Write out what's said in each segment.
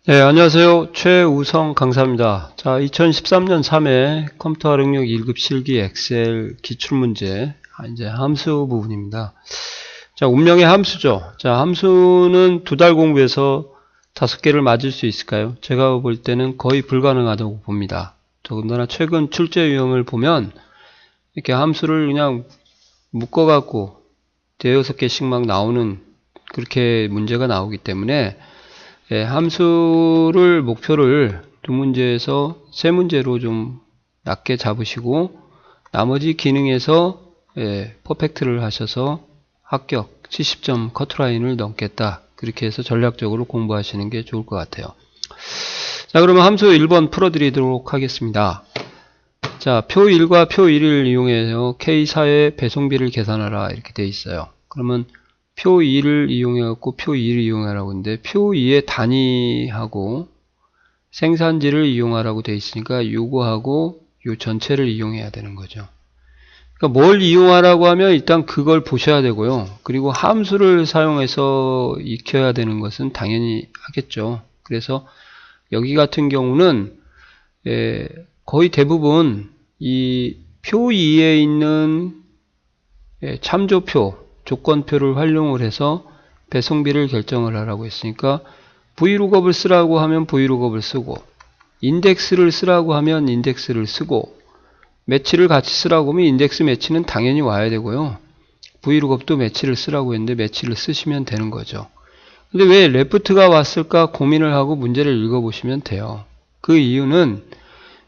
네, 안녕하세요. 최우성 강사입니다. 자, 2013년 3회 컴퓨터 활용력 1급 실기 엑셀 기출문제, 이제 함수 부분입니다. 자, 운명의 함수죠. 자, 함수는 2달 공부해서 5개를 맞을 수 있을까요? 제가 볼 때는 거의 불가능하다고 봅니다. 더군다나 최근 출제 유형을 보면 이렇게 함수를 그냥 묶어갖고 대여섯 개씩 막 나오는 그렇게 문제가 나오기 때문에 함수를 목표를 2문제에서 3문제로 좀 낮게 잡으시고 나머지 기능에서 퍼펙트를 하셔서 합격 70점 커트라인을 넘겠다. 그렇게 해서 전략적으로 공부하시는 게 좋을 것 같아요. 자, 그러면 함수 1번 풀어드리도록 하겠습니다. 자, 표 1과 표 1을 이용해서 K4의 배송비를 계산하라 이렇게 되어 있어요. 그러면 표 2를 이용해갖고 표 2를 이용하라고 했는데 표 2의 단위하고 생산지를 이용하라고 되어 있으니까 요거하고 요 전체를 이용해야 되는 거죠. 그러니까 뭘 이용하라고 하면 일단 그걸 보셔야 되고요. 그리고 함수를 사용해서 익혀야 되는 것은 당연히 하겠죠. 그래서 여기 같은 경우는 거의 대부분 이 표 2에 있는 참조표 조건표를 활용을 해서 배송비를 결정을 하라고 했으니까 VLOOKUP을 쓰라고 하면 VLOOKUP을 쓰고 인덱스를 쓰라고 하면 인덱스를 쓰고 매치를 같이 쓰라고 하면 인덱스 매치는 당연히 와야 되고요. VLOOKUP도 매치를 쓰라고 했는데 매치를 쓰시면 되는 거죠. 근데 왜 레프트가 왔을까 고민을 하고 문제를 읽어보시면 돼요. 그 이유는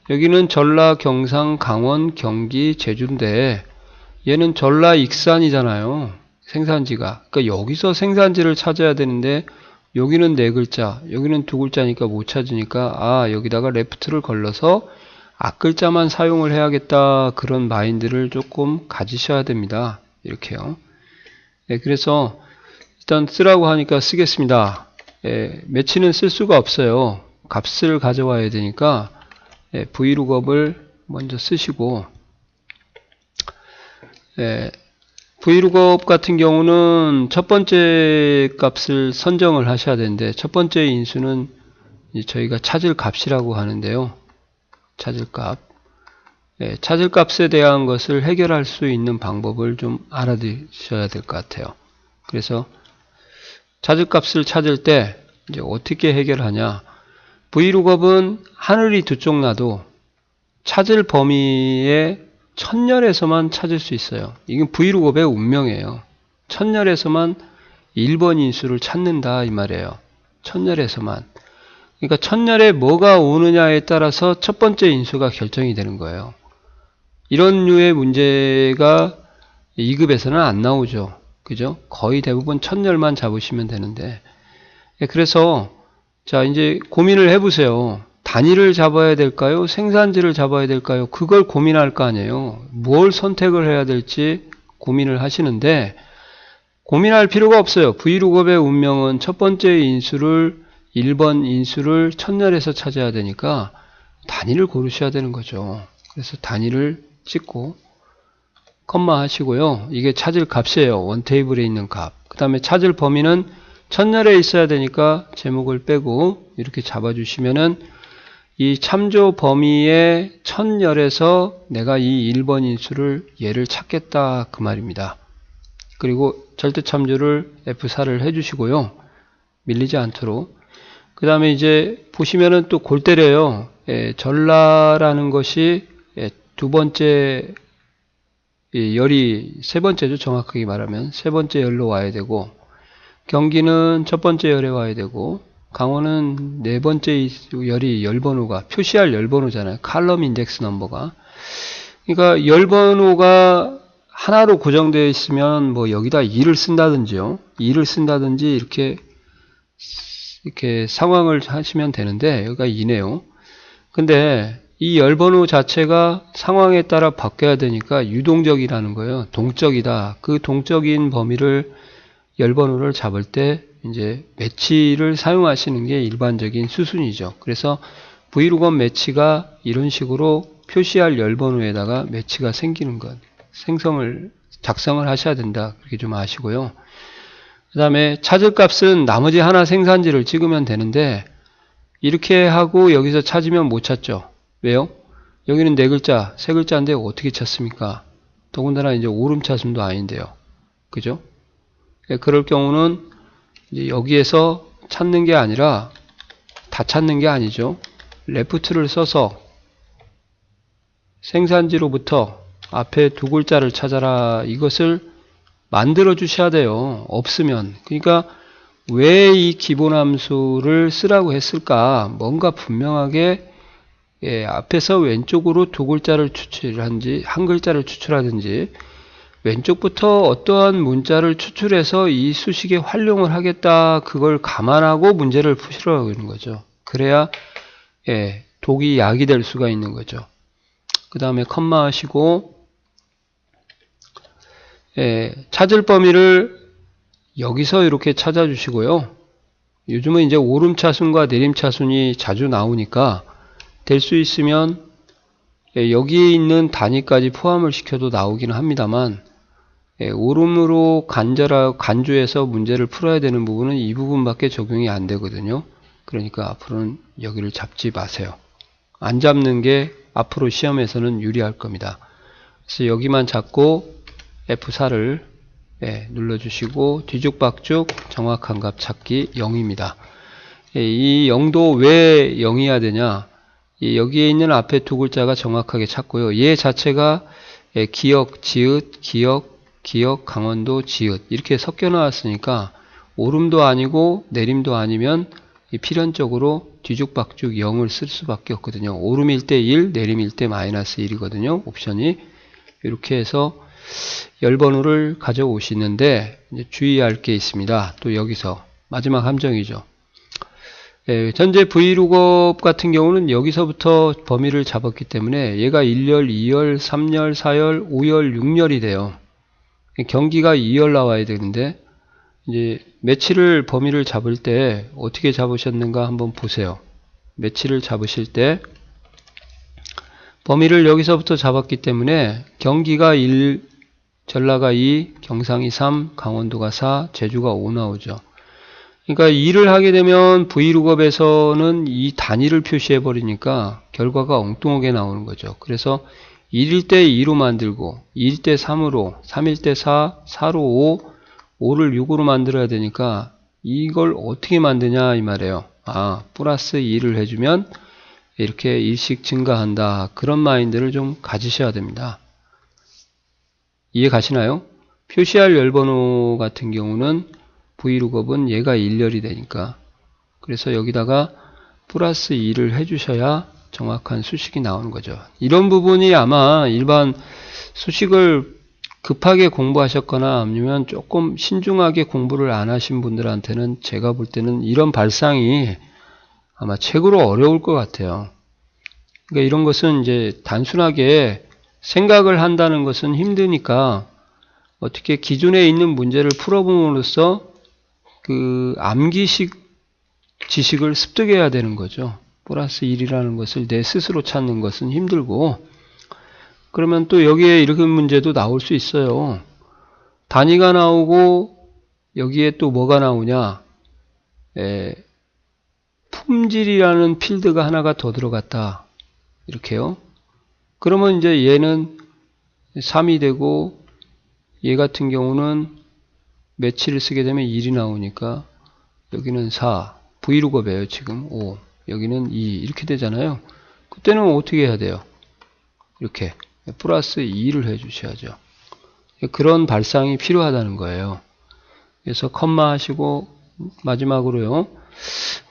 여기는 전라, 경상, 강원, 경기, 제주인데 얘는 전라, 익산이잖아요. 생산지가. 그러니까 여기서 생산지를 찾아야 되는데 여기는 4글자, 여기는 2글자니까 못 찾으니까 여기다가 레프트를 걸러서 앞글자만 사용을 해야겠다. 그런 마인드를 조금 가지셔야 됩니다. 이렇게요. 그래서 일단 쓰라고 하니까 쓰겠습니다. 매치는 쓸 수가 없어요. 값을 가져와야 되니까 VLOOKUP을 먼저 쓰시고 VLOOKUP 같은 경우는 첫 번째 값을 선정을 하셔야 되는데 첫 번째 인수는 저희가 찾을 값이라고 하는데요. 찾을 값. 찾을 값에 대한 것을 해결할 수 있는 방법을 좀 알아두셔야 될 것 같아요. 그래서 찾을 값을 찾을 때 이제 어떻게 해결하냐. VLOOKUP은 하늘이 두 쪽 나도 찾을 범위에 천열에서만 찾을 수 있어요. 이건 VLOOKUP의 운명이에요. 천열에서만 1번 인수를 찾는다 이 말이에요. 천열에서만. 그러니까 천열에 뭐가 오느냐에 따라서 첫 번째 인수가 결정이 되는 거예요. 이런 류의 문제가 2급에서는 안 나오죠. 그죠? 거의 대부분 천열만 잡으시면 되는데. 그래서 자 이제 고민을 해보세요. 단위를 잡아야 될까요? 생산지를 잡아야 될까요? 그걸 고민할 거 아니에요. 뭘 선택을 해야 될지 고민을 하시는데 고민할 필요가 없어요. VLOOKUP의 운명은 첫 번째 인수를 1번 인수를 천열에서 찾아야 되니까 단위를 고르셔야 되는 거죠. 그래서 단위를 찍고 컴마 하시고요. 이게 찾을 값이에요. 원테이블에 있는 값. 그 다음에 찾을 범위는 천열에 있어야 되니까 제목을 빼고 이렇게 잡아주시면은 이 참조 범위의 천열에서 내가 이 1번 인수를 얘를 찾겠다 그 말입니다. 그리고 절대 참조를 F4를 해주시고요. 밀리지 않도록. 그 다음에 이제 보시면은 또 골 때려요. 전라라는 것이 두 번째 열이 세 번째죠. 정확하게 말하면 세 번째 열로 와야 되고 경기는 첫 번째 열에 와야 되고 강원은 네 번째 열이 열번호가 표시할 열번호잖아요. 칼럼 인덱스 넘버가. 그러니까 열번호가 하나로 고정되어 있으면 뭐 여기다 2를 쓴다든지요. 2를 쓴다든지 이렇게 상황을 하시면 되는데 여기가 2네요. 근데 이 열번호 자체가 상황에 따라 바뀌어야 되니까 유동적이라는 거예요. 동적이다. 그 동적인 범위를 열번호를 잡을 때 이제 매치를 사용하시는 게 일반적인 수순이죠. 그래서 VLOOKUP 매치가 이런 식으로 표시할 열번호에다가 매치가 생기는 것, 작성을 하셔야 된다. 그렇게 좀 아시고요. 그 다음에 찾을 값은 나머지 하나 생산지를 찍으면 되는데 이렇게 하고 여기서 찾으면 못 찾죠. 왜요? 여기는 4글자, 3글자인데 어떻게 찾습니까? 더군다나 이제 오름차순도 아닌데요. 그죠? 그럴 경우는 이제 여기에서 찾는 게 아니라 다 찾는 게 아니죠. 레프트를 써서 생산지로부터 앞에 2글자를 찾아라. 이것을 만들어 주셔야 돼요. 없으면. 그러니까 왜 이 기본함수를 쓰라고 했을까? 뭔가 분명하게 앞에서 왼쪽으로 2글자를 추출하든지 한 글자를 추출하든지 왼쪽부터 어떠한 문자를 추출해서 이 수식에 활용을 하겠다. 그걸 감안하고 문제를 푸시라고 하는 거죠. 그래야 독이 약이 될 수가 있는 거죠. 그 다음에 컴마 하시고 찾을 범위를 여기서 이렇게 찾아주시고요. 요즘은 이제 오름차순과 내림차순이 자주 나오니까 될 수 있으면 여기에 있는 단위까지 포함을 시켜도 나오기는 합니다만 오름으로 간주해서 문제를 풀어야 되는 부분은 이 부분밖에 적용이 안 되거든요. 그러니까 앞으로는 여기를 잡지 마세요. 안 잡는 게 앞으로 시험에서는 유리할 겁니다. 그래서 여기만 잡고 F4를 눌러주시고 뒤죽박죽 정확한 값 찾기 0입니다. 이 0도 왜 0이어야 되냐? 여기에 있는 앞에 2글자가 정확하게 찾고요. 얘 자체가 기역, 지읒, 기역, 강원도, 지읒 이렇게 섞여 나왔으니까 오름도 아니고 내림도 아니면 필연적으로 뒤죽박죽 0을 쓸 수밖에 없거든요. 오름일 때 1, 내림일 때 마이너스 1이거든요. 옵션이. 이렇게 해서 열번호를 가져오시는데 이제 주의할 게 있습니다. 또 여기서 마지막 함정이죠. 전제 Vlookup 같은 경우는 여기서부터 범위를 잡았기 때문에 얘가 1열, 2열, 3열, 4열, 5열, 6열이 돼요. 경기가 2열 나와야 되는데 이제 매치를 범위를 잡을 때 어떻게 잡으셨는가 한번 보세요. 매치를 잡으실 때 범위를 여기서부터 잡았기 때문에 경기가 1, 전라가 2, 경상이 3, 강원도가 4, 제주가 5 나오죠. 그러니까 2를 하게 되면 Vlookup에서는 이 단위를 표시해 버리니까 결과가 엉뚱하게 나오는 거죠. 그래서 1일 때 2로 만들고 2일 때 3으로, 3일 때 4, 4로 5, 5를 6으로 만들어야 되니까 이걸 어떻게 만드냐 이 말이에요. 플러스 2를 해주면 이렇게 일씩 증가한다. 그런 마인드를 좀 가지셔야 됩니다. 이해 가시나요? 표시할 열번호 같은 경우는 Vlookup은 얘가 1열이 되니까 그래서 여기다가 플러스 2를 해주셔야 정확한 수식이 나오는 거죠. 이런 부분이 아마 일반 수식을 급하게 공부하셨거나 아니면 조금 신중하게 공부를 안 하신 분들한테는 제가 볼 때는 이런 발상이 아마 최고로 어려울 것 같아요. 그러니까 이런 것은 이제 단순하게 생각을 한다는 것은 힘드니까 어떻게 기존에 있는 문제를 풀어봄으로써 그 암기식 지식을 습득해야 되는 거죠. 플러스 1이라는 것을 내 스스로 찾는 것은 힘들고 그러면 또 여기에 이런 문제도 나올 수 있어요. 단위가 나오고 여기에 또 뭐가 나오냐 품질이라는 필드가 하나가 더 들어갔다. 이렇게요. 그러면 이제 얘는 3이 되고 얘 같은 경우는 매치를 쓰게 되면 1이 나오니까 여기는 4, Vlookup이에요. 지금 5, 여기는 2 이렇게 되잖아요. 그때는 어떻게 해야 돼요? 이렇게 플러스 2를 해 주셔야죠. 그런 발상이 필요하다는 거예요. 그래서 컴마 하시고 마지막으로요.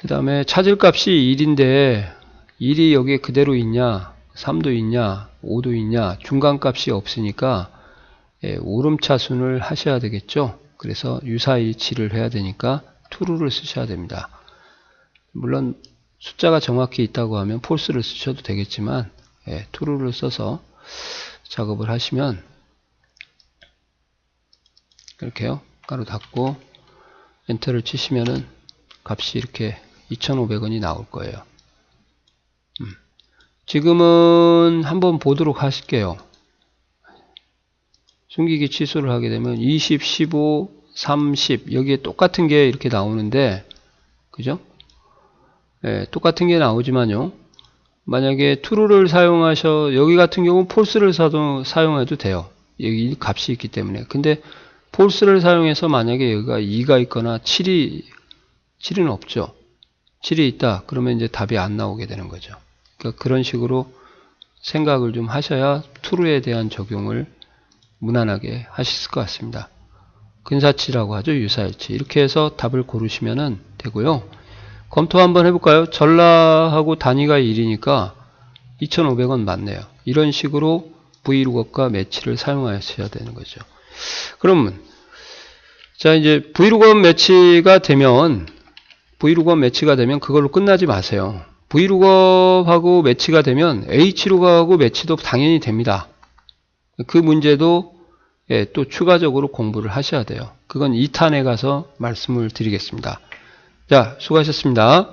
그 다음에 찾을 값이 1인데 1이 여기에 그대로 있냐 3도 있냐 5도 있냐 중간값이 없으니까 오름차순을 하셔야 되겠죠. 그래서 유사일치를 해야 되니까 true를 쓰셔야 됩니다. 물론 숫자가 정확히 있다고 하면 false를 쓰셔도 되겠지만 true를 써서 작업을 하시면 이렇게요. 가로 닫고 엔터를 치시면은 값이 이렇게 2,500원이 나올 거예요. 지금은 한번 보도록 하실게요. 숨기기 취소를 하게 되면 20, 15, 30 여기에 똑같은 게 이렇게 나오는데 그죠? 예, 똑같은 게 나오지만요. 만약에 true를 여기 같은 경우는 false를 사용해도 돼요. 여기 값이 있기 때문에. 근데 false를 사용해서 만약에 여기가 2가 있거나 7은 없죠. 7이 있다. 그러면 이제 답이 안 나오게 되는 거죠. 그러니까 그런 식으로 생각을 좀 하셔야 true에 대한 적용을 무난하게 하실 것 같습니다. 근사치라고 하죠. 유사일치. 이렇게 해서 답을 고르시면 되고요. 검토 한번 해볼까요? 전라하고 단위가 1이니까 2,500원 맞네요. 이런 식으로 Vlookup과 매치를 사용하셔야 되는 거죠. 그러면 자, 이제 Vlookup 매치가 되면 그걸로 끝나지 마세요. Vlookup하고 매치가 되면 Hlookup하고 매치도 당연히 됩니다. 그 문제도 또 추가적으로 공부를 하셔야 돼요. 그건 2탄에 가서 말씀을 드리겠습니다. 자, 수고하셨습니다.